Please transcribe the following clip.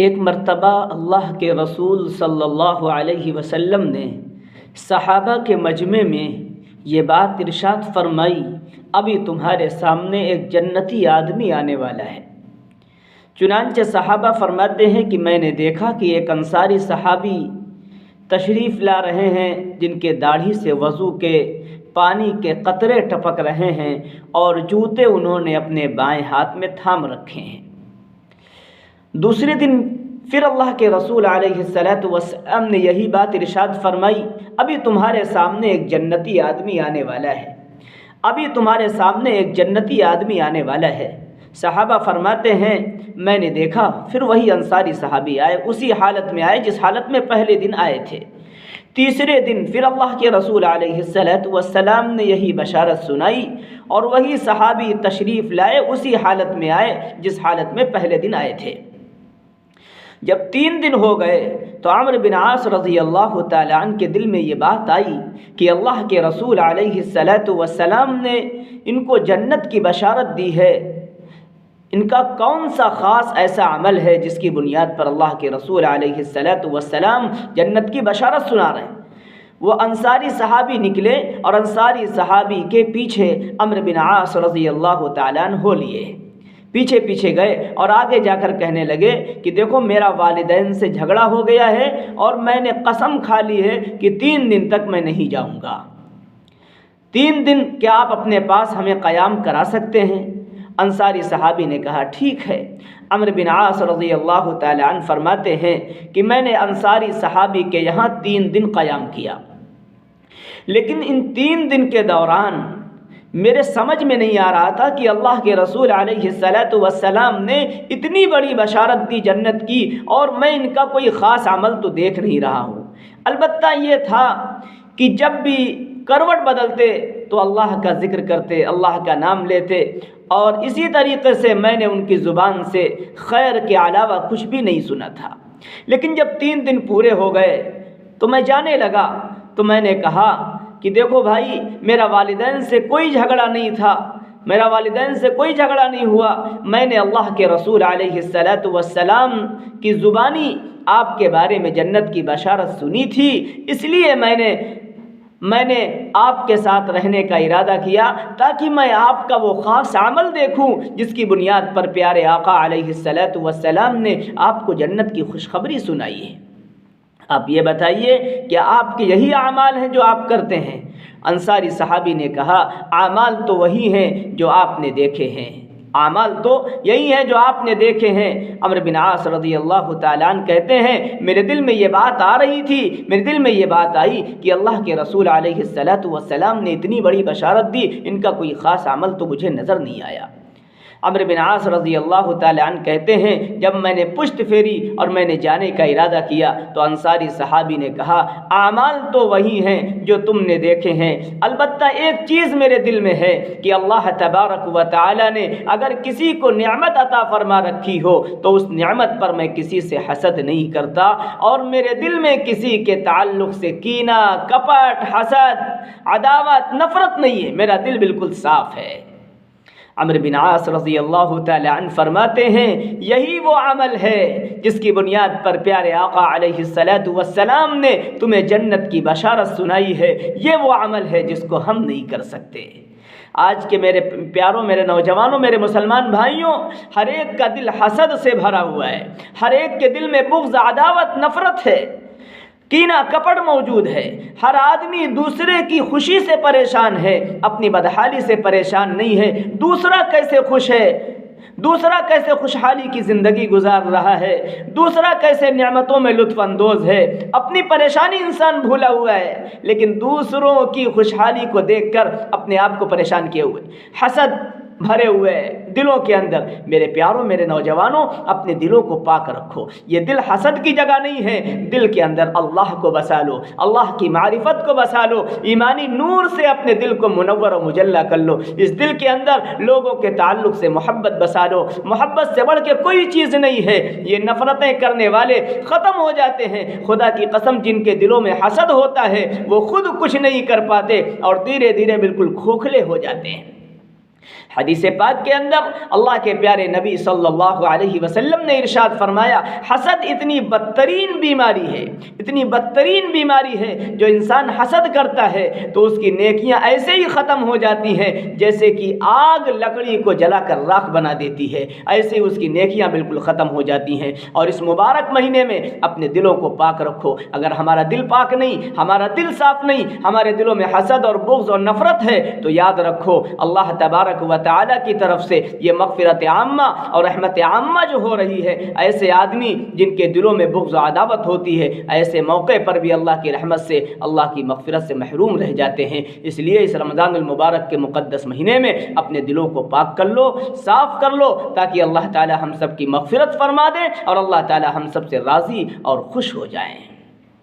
ایک مرتبہ اللہ کے رسول صلی اللہ علیہ وسلم نے صحابہ کے مجمع میں یہ بات ارشاد فرمائی، ابھی تمہارے سامنے ایک جنتی آدمی آنے والا ہے۔ چنانچہ صحابہ فرماتے ہیں کہ میں نے دیکھا کہ ایک انصاری صحابی تشریف لا رہے ہیں جن کے داڑھی سے وضو کے پانی کے قطرے ٹپک رہے ہیں اور جوتے انہوں نے اپنے بائیں ہاتھ میں تھام رکھے ہیں۔ دوسرے دن پھر اللہ کے رسول علیہ السلام نے یہی بات ارشاد فرمائی، ابھی تمہارے سامنے ایک جنتی آدمی آنے والا ہے، ابھی تمہارے سامنے ایک جنتی آدمی آنے والا ہے۔ صحابہ فرماتے ہیں میں نے دیکھا پھر وہی انصاری صحابی آئے، اسی حالت میں آئے جس حالت میں پہلے دن آئے تھے۔ تیسرے دن پھر اللہ کے رسول علیہ السلام نے یہی بشارت سنائی اور وہی صحابی تشریف لائے، اسی حالت میں آئے جس حالت میں پہلے دن آئے تھے۔ جب 3 دن ہو گئے تو عمرو بن عاص رضی اللہ تعالی عنہ کے دل میں یہ بات آئی کہ اللہ کے رسول علیہ السلام نے ان کو جنت کی بشارت دی ہے، ان کا کون سا خاص ایسا عمل ہے جس کی بنیاد پر اللہ کے رسول علیہ السلام جنت کی بشارت سنا رہے ہیں۔ وہ انصاری صحابی نکلے اور انصاری صحابی کے پیچھے عمرو بن عاص رضی اللہ تعالیٰ عنہ ہو لیے، پیچھے گئے اور آگے جا کر کہنے لگے کہ دیکھو میرا والدین سے جھگڑا ہو گیا ہے اور میں نے قسم کھا لی ہے کہ 3 دن تک میں نہیں جاؤں گا۔ 3 دن کیا آپ اپنے پاس ہمیں قیام کرا سکتے ہیں؟ انصاری صحابی نے کہا ٹھیک ہے۔ عمرو بن عاص رضی اللہ تعالی عنہ فرماتے ہیں کہ میں نے انصاری صحابی کے یہاں 3 دن قیام کیا، لیکن ان 3 دن کے دوران میرے سمجھ میں نہیں آ رہا تھا کہ اللہ کے رسول علیہ السلام نے اتنی بڑی بشارت دی جنت کی اور میں ان کا کوئی خاص عمل تو دیکھ نہیں رہا ہوں۔ البتہ یہ تھا کہ جب بھی کروٹ بدلتے تو اللہ کا ذکر کرتے، اللہ کا نام لیتے، اور اسی طریقے سے میں نے ان کی زبان سے خیر کے علاوہ کچھ بھی نہیں سنا تھا۔ لیکن جب 3 دن پورے ہو گئے تو میں جانے لگا، تو میں نے کہا کہ دیکھو بھائی میرا والدین سے کوئی جھگڑا نہیں تھا، میرا والدین سے کوئی جھگڑا نہیں ہوا، میں نے اللہ کے رسول علیہ السلام کی زبانی آپ کے بارے میں جنت کی بشارت سنی تھی، اس لیے میں نے آپ کے ساتھ رہنے کا ارادہ کیا تاکہ میں آپ کا وہ خاص عمل دیکھوں جس کی بنیاد پر پیارے آقا علیہ السلام نے آپ کو جنت کی خوشخبری سنائی ہے۔ آپ یہ بتائیے کہ آپ کے یہی اعمال ہیں جو آپ کرتے ہیں؟ انصاری صحابی نے کہا اعمال تو وہی ہیں جو آپ نے دیکھے ہیں، اعمال تو یہی ہیں جو آپ نے دیکھے ہیں۔ عمرو بن عاص رضی اللہ تعالیٰ عنہ کہتے ہیں میرے دل میں یہ بات آ رہی تھی، میرے دل میں یہ بات آئی کہ اللہ کے رسول علیہ السلام نے اتنی بڑی بشارت دی، ان کا کوئی خاص عمل تو مجھے نظر نہیں آیا۔ عمرو بن عاص رضی اللہ تعالیٰ عنہ کہتے ہیں جب میں نے پشت پھیری اور میں نے جانے کا ارادہ کیا تو انصاری صحابی نے کہا اعمال تو وہی ہیں جو تم نے دیکھے ہیں، البتہ ایک چیز میرے دل میں ہے کہ اللہ تبارک و تعالیٰ نے اگر کسی کو نعمت عطا فرما رکھی ہو تو اس نعمت پر میں کسی سے حسد نہیں کرتا، اور میرے دل میں کسی کے تعلق سے کینہ، کپٹ، حسد، عداوت، نفرت نہیں ہے، میرا دل بالکل صاف ہے۔ عمرو بن عاص رضی اللہ تعالی عنہ فرماتے ہیں یہی وہ عمل ہے جس کی بنیاد پر پیارے آقا علیہ السلام نے تمہیں جنت کی بشارت سنائی ہے، یہ وہ عمل ہے جس کو ہم نہیں کر سکتے۔ آج کے میرے پیاروں، میرے نوجوانوں، میرے مسلمان بھائیوں، ہر ایک کا دل حسد سے بھرا ہوا ہے، ہر ایک کے دل میں بغض، عداوت، نفرت ہے، کینہ، کپٹ موجود ہے۔ ہر آدمی دوسرے کی خوشی سے پریشان ہے، اپنی بدحالی سے پریشان نہیں ہے۔ دوسرا کیسے خوش ہے، دوسرا کیسے خوشحالی کی زندگی گزار رہا ہے، دوسرا کیسے نعمتوں میں لطف اندوز ہے، اپنی پریشانی انسان بھولا ہوا ہے، لیکن دوسروں کی خوشحالی کو دیکھ کر اپنے آپ کو پریشان کیے ہوئے، حسد بھرے ہوئے دلوں کے اندر۔ میرے پیاروں، میرے نوجوانوں، اپنے دلوں کو پاک رکھو، یہ دل حسد کی جگہ نہیں ہے، دل کے اندر اللہ کو بسا لو، اللہ کی معرفت کو بسا لو، ایمانی نور سے اپنے دل کو منور و مجلہ کر لو، اس دل کے اندر لوگوں کے تعلق سے محبت بسا لو۔ محبت سے بڑھ کے کوئی چیز نہیں ہے، یہ نفرتیں کرنے والے ختم ہو جاتے ہیں۔ خدا کی قسم جن کے دلوں میں حسد ہوتا ہے وہ خود کچھ نہیں کر پاتے اور دھیرے دھیرے بالکل کھوکھلے ہو جاتے ہیں۔ حدیث پاک کے اندر اللہ کے پیارے نبی صلی اللہ علیہ وسلم نے ارشاد فرمایا، حسد اتنی بدترین بیماری ہے، اتنی بدترین بیماری ہے، جو انسان حسد کرتا ہے تو اس کی نیکیاں ایسے ہی ختم ہو جاتی ہیں جیسے کہ آگ لکڑی کو جلا کر راکھ بنا دیتی ہے، ایسے ہی اس کی نیکیاں بالکل ختم ہو جاتی ہیں۔ اور اس مبارک مہینے میں اپنے دلوں کو پاک رکھو۔ اگر ہمارا دل پاک نہیں، ہمارا دل صاف نہیں، ہمارے دلوں میں حسد اور بغض اور نفرت ہے، تو یاد رکھو اللہ تبارک و تعالیٰ کی طرف سے یہ مغفرت عامہ اور رحمت عامہ جو ہو رہی ہے، ایسے آدمی جن کے دلوں میں بغض و عداوت ہوتی ہے، ایسے موقع پر بھی اللہ کی رحمت سے، اللہ کی مغفرت سے محروم رہ جاتے ہیں۔ اس لیے اس رمضان المبارک کے مقدس مہینے میں اپنے دلوں کو پاک کر لو، صاف کر لو، تاکہ اللہ تعالی ہم سب کی مغفرت فرما دے اور اللہ تعالی ہم سب سے راضی اور خوش ہو جائیں۔